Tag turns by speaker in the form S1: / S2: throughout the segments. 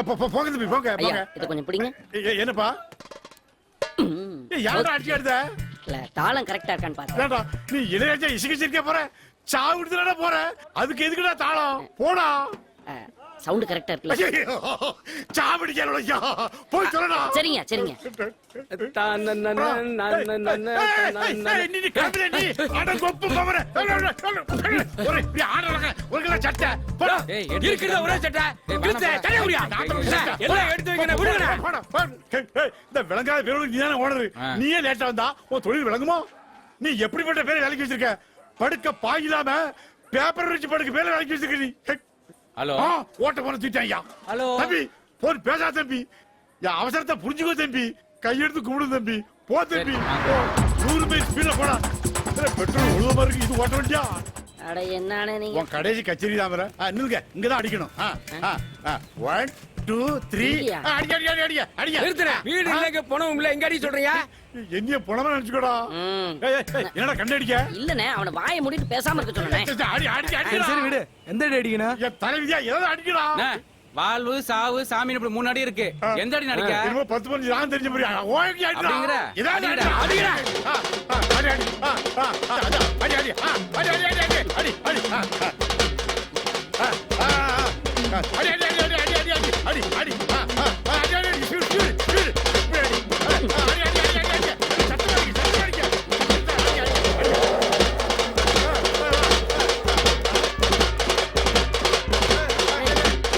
S1: போங்க தம்பி போங்க போங்க.
S2: இத கொஞ்சம் பிடிங்க.
S1: என்னப்பா யாரா அடிச்சு எடுத்த?
S2: இல்ல தாளம் கரெக்டா இருக்கான்னு பாத்தேன்.
S1: ஏண்டா நீ இளையராஜா இசைக்க போற சாவு எடுத்துடா போற அதுக்கு எதுக்குடா தாளம் போடா.
S2: சவுண்ட் கரெக்டா இருக்குல்ல?
S1: சாவடிக்கலையா போய் சொல்லடா.
S2: சரிங்க சரிங்க.
S1: நீ கம்பி நீ அட கொப்பு பவர ஒரு இப்படி ஆடறங்க ஒரு கிலோ சட்டை போடா.
S3: இருக்குடா ஒரே சட்டை கிழிச்சே தலை உரியா எல்லாம் எடுத்து வைக்கணும் விடுங்கடா.
S1: இந்த விளங்காத பேரோட நீ தானே ஓனர். நீயே லேட்டா வந்தா உன் தொழில் விளங்குமோ? நீ எப்படிப்பட்ட பேரை வேலைக்கு வச்சிருக்க? படுக்க பாயிலாம பேப்பர் வச்சு படுக்க பேரை வேலைக்கு வச்சிருக்க நீ.
S3: ஹலோ
S1: ஓட்ட போன தூட்டாயா.
S3: ஹலோ
S1: தம்பி போன் பேசா தம்பி. என் அவசரத்தை புரிஞ்சுக்கோ தம்பி. கையெடுத்து கும்பிடு தம்பி. போ தம்பி 100 மைல் ஸ்பீட்ல போடா. பெட்ரோல் ஒழுவா இருக்கு இது ஓட்ட வேண்டியா?
S2: அட என்னண்ணே நீங்க?
S1: உன் கடைசி கச்சேரி தான் வர. நில்லுங்க இங்கதான் அடிக்கணும். 1 2 3 அடி அடி அடி அடி அடி.
S3: நிறுத்துற வீடு இல்லங்க பணம் இல்ல எங்க அடி சொல்றீங்க?
S1: என்னைய பணமா நினைச்சுக்கோடா. என்னடா கண்ணடிக்க?
S2: இல்லனே அவன வாயை மூடிட்டு பேசாம இருக்க சொல்றேன்.
S1: அடி அடி அடி.
S4: சரி விடு. எந்த அடி அடிக்கணும்?
S1: என் தலைவிதியா ஏதாவது அடிக்கடா.
S3: வாழ்வு சாவு சாமி இப்படி 3 அடி இருக்கு. எந்த அடி நடிக்க?
S1: என்னமோ 10 15 நான் தெரிஞ்ச மாதிரி ஓகே அடிடா.
S3: அப்படிங்கற?
S1: ஏதாவது அடிடா. அடிடா. அடி அடி. அடி அடி. அடி அடி அடி அடி. அடி அடி. அடி அடி அடி அடி அடி அடி. அடி அடி. அடி அடி. Speed speed speed. அடி அடி அடி அடி அடி. சத்தம் அடி சத்தம் அடி. அடி அடி.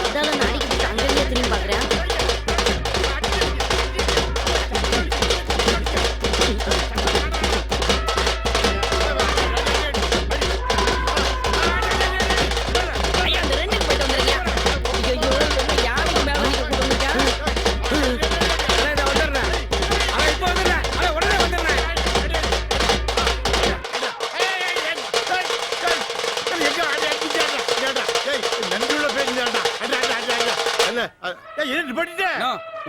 S2: அதால நான் அடிக்கிட்டு அங்கேயே திரும்பி பாக்குறேன். ஐயா அந்த ரெண்டுக்கு போயிட்டு வந்துருங்க. ஐயோ என்ன யாருக்கு மேல வந்து கூட்டு வந்துட்டா?
S3: அட வந்துறேன். அட இப்ப வந்துறேன். அட உடனே வந்துறேன்.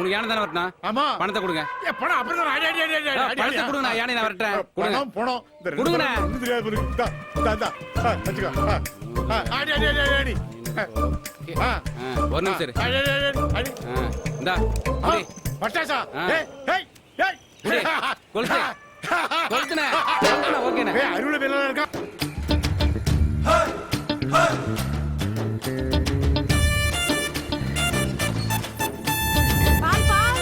S3: உனக்கு யானை தானே வரட்டா?
S1: ஆமா
S3: பணத்தை கொடுங்க.
S1: பணம் அப்புறம் அடி அடி அடி அடி அடி.
S3: பணத்தை கொடுங்க நான் யானை வரட்டேன். கொடுங்க.
S1: பணம் பணம்
S3: கொடுங்கண்ணே.
S1: அடி அடி அடி அடி.
S3: ஒரு நிமிஷம் இரு.
S1: அடி அடி அடி அடி.
S3: இந்தா அடி.
S1: பட்டாசா ஏய் ஏய்
S3: புடி.
S1: ஏய்
S3: கொளுத்து. கொளுத்துனே. கொளுத்துனே ஓகேண்ணே.
S1: ஏய் அருள பேர்ல இருக்கா?
S5: பால் பால்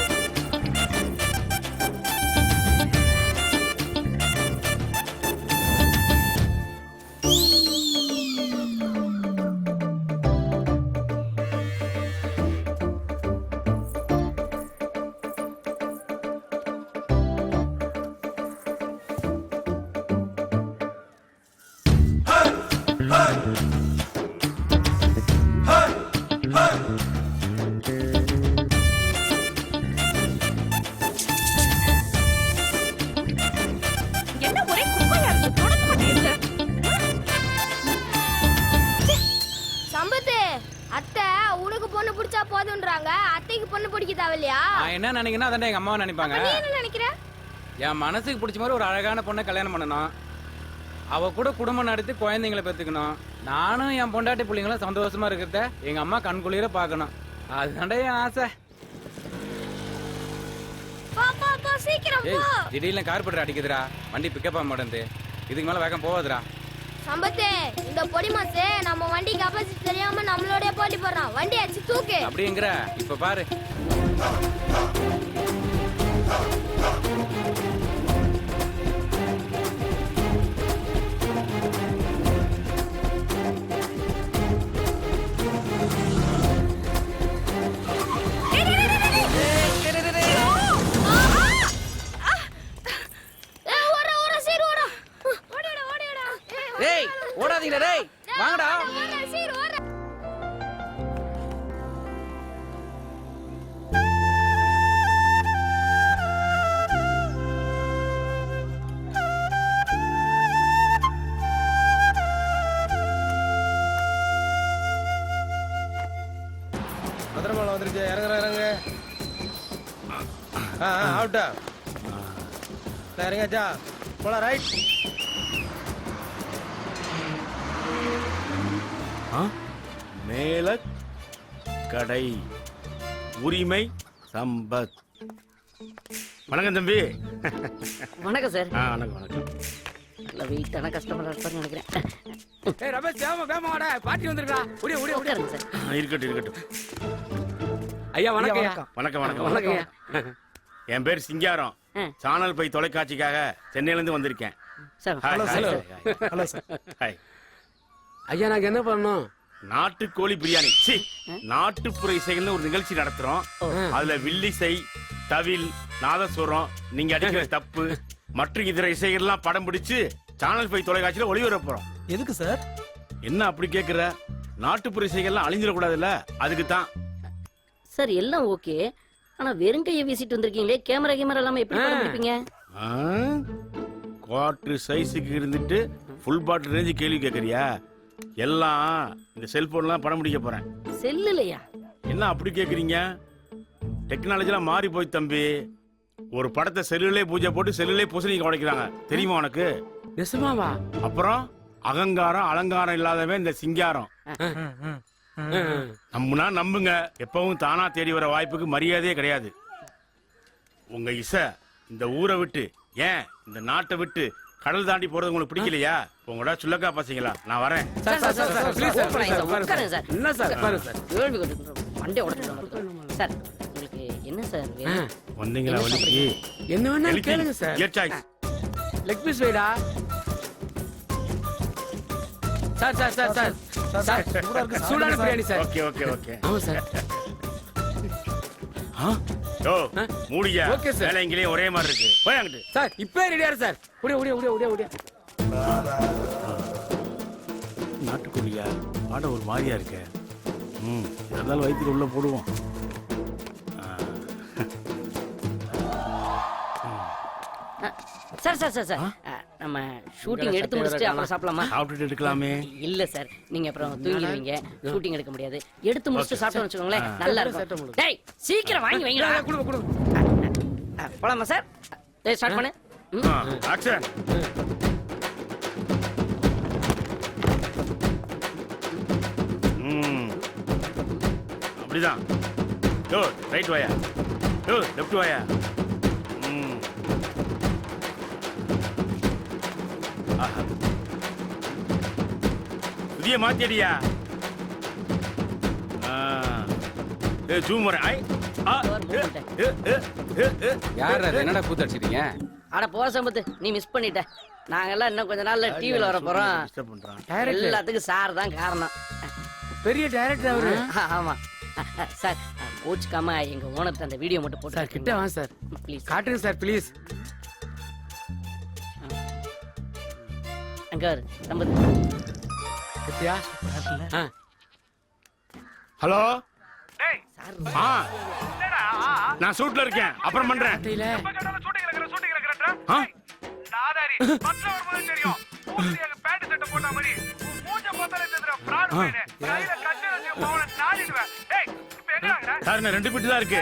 S5: என்ன ஒரே குப்பையா இருக்கு தொடக்க மாட்டேங்குது.
S6: சம்பத்து அத்தை உனக்கு பொண்ணு பிடிச்சா போதுன்றாங்க, அத்தைக்கு பொண்ணு பிடிக்க தேவையில்லையா?
S3: நான் என்ன நினைக்கிறேன்னா அதான் எங்க அம்மாவை நினைப்பாங்க.
S6: அப்ப நீ என்ன நினைக்கிற?
S3: என் மனசுக்கு பிடிச்ச மாதிரி ஒரு அழகான பொண்ணை கல்யாணம் பண்ணணும். அவ கூட குடும்பம் நடத்தி குழந்தைங்களை பெற்றுக்கணும். நானும் என் பொண்டாட்டி பிள்ளைங்களும் சந்தோஷமா இருக்கிறத எங்க அம்மா கண்குளிர பார்க்கணும். அதுதான்டா என் ஆசை.
S6: போ போ போ சீக்கிரம்
S3: ஏய்
S6: போ.
S3: திடீர்னு கார்பெட்டர் அடிக்குதுடா. வண்டி பிக்கப் ஆக மாட்டேங்குது. இதுக்கு மேல வேகம் போகாதுடா.
S6: சம்பத்து இந்த பொடி மாசு நம்ம வண்டி கெப்பாசிட்டி தெரியாம நம்மளோட போட்டி போடுறான். வண்டி அடிச்சு தூக்கு.
S3: அப்படிங்கிற இப்ப பாரு.
S6: ஏய் ஓட ஓட சீர் ஓட. ஓடிடா ஓடிடா.
S3: டேய் ஓடாதீங்கடா டேய். வாங்கடா.
S6: ஓட சீர் ஓட.
S4: பத்திரமால வந்துருச்சு. இறங்குற இறங்க. அவுட்டா இறங்காச்சா போலாம். ரைட். மேல கடை
S1: உரிமை சம்பத். வணக்கம் தம்பி.
S2: வணக்கம் சார்.
S1: வணக்கம் வணக்கம்.
S2: நல்ல வெயிட்டான கஸ்டமரா இருப்பான்னு நினைக்கிறேன்.
S3: ஏய் ரமேஷ் வேமா வாடா, பாட்டி வந்துருடா. ஓடி ஓடி ஓடி.
S2: உட்காருங்க சார்.
S1: இருக்கட்டும் இருக்கட்டும்.
S3: ஐயா வணக்கம் ஐயா.
S1: வணக்கம் வணக்கம்
S3: வணக்கம்
S1: வணக்கம்.
S3: ஐயா.
S1: என் பேர் சிங்காரம். சேனல் பை தொலைக்காட்சிக்காக சென்னையில இருந்து வந்திருக்கேன்.
S2: Sir
S1: hi,
S2: hello
S1: hi,
S2: sir.
S1: Hi.
S4: Hello sir.
S1: Hi.
S3: ஐயா நாங்க என்ன பண்ணணும்?
S1: நாட்டுக்கோழி பிரியாணி, சி, நாட்டுப்புற இசைகள்னு ஒரு நிகழ்ச்சி நடத்துறோம். அதுல வில்லிசை, தவில், நாதஸ்வரம், நீங்க அடிக்கிற தப்பு மற்றும் இதர இசைகள்லாம் படம் பிடிச்சு சேனல் பை தொலைக்காட்சியில ஒளிபரப்புறோம்.
S4: எதுக்கு சார்?
S1: என்ன அப்படி கேக்குற? நாட்டுப்புற இசைகள்லாம் அழிஞ்சிடக்கூடாதுல்ல, அதுக்கு தான்.
S2: சார் எல்லாம் ஓகே. ஆனா வெறுங்கையை வீசிட்டு வந்திருக்கீங்களே, கேமரா இல்லாம எப்படி படம் பிடிப்பீங்க?
S1: குவார்டர் சைஸுக்கு இருந்துட்டு ஃபுல் பாட்டில் ரேஞ்சு கேள்வி கேட்கறியா? எல்லாம் இந்த செல்போன்லாம் படம் பிடிக்க போறேன்.
S2: செல்லுலையா?
S1: என்ன அப்படி கேக்குறீங்க? டெக்னாலஜிலாம் மாறி போய் தம்பி. ஒரு படத்தை செல்லுலே பூஜை போட்டு செல்லுலே பூசணிக்கு உடைக்கிறாங்க, தெரியுமா உனக்கு?
S3: நிசமாவா?
S1: அப்புறம் அகங்காரம் அலங்காரம் இல்லாதவன் இந்த சிங்காரம். நம்புனா நம்புங்க, எப்பவும் தானா தேடி வர வாய்ப்புக்கு மரியாதையே கிடையாது. உங்க இசை இந்த ஊரை விட்டு, ஏன் இந்த நாட்டை விட்டு கடல் தாண்டி போறது உங்களுக்கு பிடிக்கலையா? உங்களோட சுல்லக்கா பசங்களா, நான் வரேன்.
S3: Sir sir sir sir please sir
S2: உட்காருங்க சார்.
S3: என்ன சார் பாருங்க சார்.
S2: கேள்வி கேட்டு மண்டே உடைச்சிடுவாங்க சார். உங்களுக்கு என்ன சார் வேணும்?
S1: வந்தீங்களா வலிக்கு?
S3: என்ன வேணாலும் கேளுங்க sir.
S1: Your choice.
S3: Leg piece வைடா. Sir sir sir sir sir சூடான biryani sir.
S1: Okay okay okay.
S3: ஆமா சார்.
S1: ஓ மூடியா?
S3: Okay sir.
S1: வேலை இங்கேயும் ஒரே மாதிரி இருக்கு. போய் அங்கிட்டு.
S3: சார் இப்போ ரெடியா இரு சார். ஓடியா ஓடியா ஓடியா ஓடியா ஓடியா.
S1: நாட்டுக்கோழியா? ஆட ஒரு மாதிரியா இருக்கு. இருந்தாலும் வயிற்றுல உள்ள போடுவோம்.
S2: சார் சார் சார் சார் நம்ம ஷூட்டிங் எடுத்து முடிச்சுட்டு அப்புறம் சாப்பிடலாமா?
S1: சாப்பிட்டுட்டு எடுக்கலாமே.
S2: இல்ல சார், நீங்க அப்புறம் தூங்கிடுவீங்க, ஷூட்டிங் எடுக்க முடியாது. எடுத்து முடிச்சுட்டு சாப்பிட்டோம்னு வச்சுக்கோங்களேன், நல்லா இருக்கும். டேய் சீக்கிரம் வாங்கி வைங்கடா.
S3: குடு குடு.
S2: போலாமா சார்? டேய் ஸ்டார்ட் பண்ணு.
S1: ஆக்ஷன். அப்படிதான். யோ ரைட் வாயா, யோ லெஃப்ட் வாயா. புதிய மாத்தியடியா? ஜூம் வரேன்.
S3: யார் அது? என்னடா கூத்தடிச்சிட்டீங்க?
S2: அட போ சம்பத்து, நீ மிஸ் பண்ணிட்ட. நாங்கெல்லாம் இன்னும் கொஞ்ச நாள்ல டிவில வர போறோம். எல்லாத்துக்கும் சார் தான் காரணம்.
S3: பெரிய டைரக்டர் அவரு.
S2: ஆமா சார், கோச்சுக்காம எங்க ஓனர்ட்ட அந்த வீடியோ மட்டும் போட்டு
S3: சார் கிட்ட வாங்க சார்.
S2: ப்ளீஸ்
S3: காட்டுங்க சார் ப்ளீஸ்.
S2: அங்க வரு சம்பத்து.
S3: கிட்டியா?
S1: ஹலோ. நான் ஷூட்ல இருக்கேன், அப்புறம் பண்றேன். சார் நான் 2 பிட்டு தான் இருக்கு.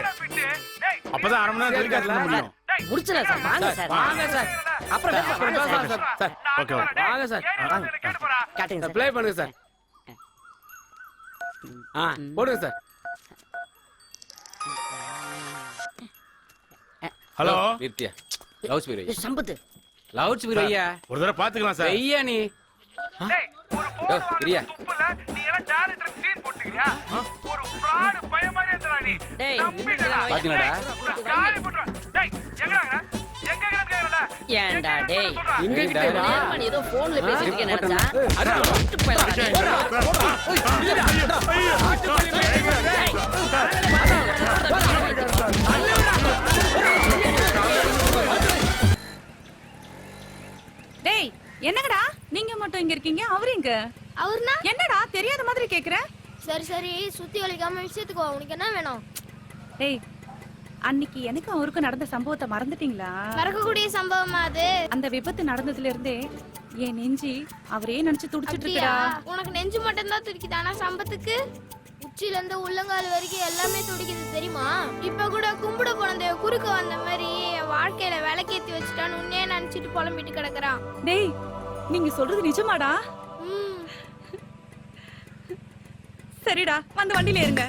S1: அப்பதான் அரை மணி நேரம் டெலிகாஸ்ட் பண்ண முடியும்.
S2: முடிச்சலாம் சார். வாங்க சார், வாங்க சார். அப்புறம் வாங்க சார்.
S3: Sir
S1: okay okay.
S3: வாங்க சார்.
S2: காட்டுங்க சார்.
S3: ப்ளே பண்ணுங்க சார். போடுங்க sir.
S1: Hello.
S3: Nithya loud speaker
S2: ஏய், சம்பத்து
S3: லவுட் ஸ்பீக்கர் ஐயா.
S1: ஒரு தடவை பாத்துக்கலாம் சார்.
S3: ஐயா நீ பிரியா
S2: டேய்
S3: பாத்தீங்களா?
S2: ஏன்டா டேய்,
S3: இங்க கிட்ட வா.
S2: நேரமா நீ ஏதோ போன்ல பேசிட்டு இருக்கேன்னு நினைச்சா விட்டு போயிடலாம்.
S5: டேய் என்னங்கடா நீங்க மட்டும் இங்க இருக்கீங்க, அவரு எங்க?
S6: அவர்னா
S5: என்னடா தெரியாத மாதிரி கேக்குற?
S6: சரி சரி, சுத்தி வலிக்காம விஷயத்துக்கு வா. உனக்கு என்ன வேணும்?
S5: டேய் அன்னைக்கு எனக்கு அவருக்கும் நடந்த சம்பவத்தை மறந்துட்டீங்களா?
S6: மறக்கக்கூடிய சம்பவமா அது?
S5: அந்த விபத்து நடந்ததுல இருந்தே என் நெஞ்சி அவரே நினைச்சு துடிச்சிட்டு
S6: அப்படியா?
S5: இருக்கா.
S6: உனக்கு நெஞ்சு மட்டும் தான் துடிக்குது, ஆனா சம்பத்துக்கு உச்சில இருந்து உள்ளங்கால் வரைக்கும் எல்லாமே துடிக்குது தெரியுமா? இப்ப கூட கும்பிட போனது குறுக்க வந்த மாதிரி என் வாழ்க்கையில விளக்கேத்தி வச்சுட்டான்னு உன்னே நினைச்சிட்டு புலம்பிட்டு கிடக்குறான்.
S5: டேய் நீங்க சொல்றது நிஜமாடா? சரிடா, வந்து வண்டியில ஏறுங்க.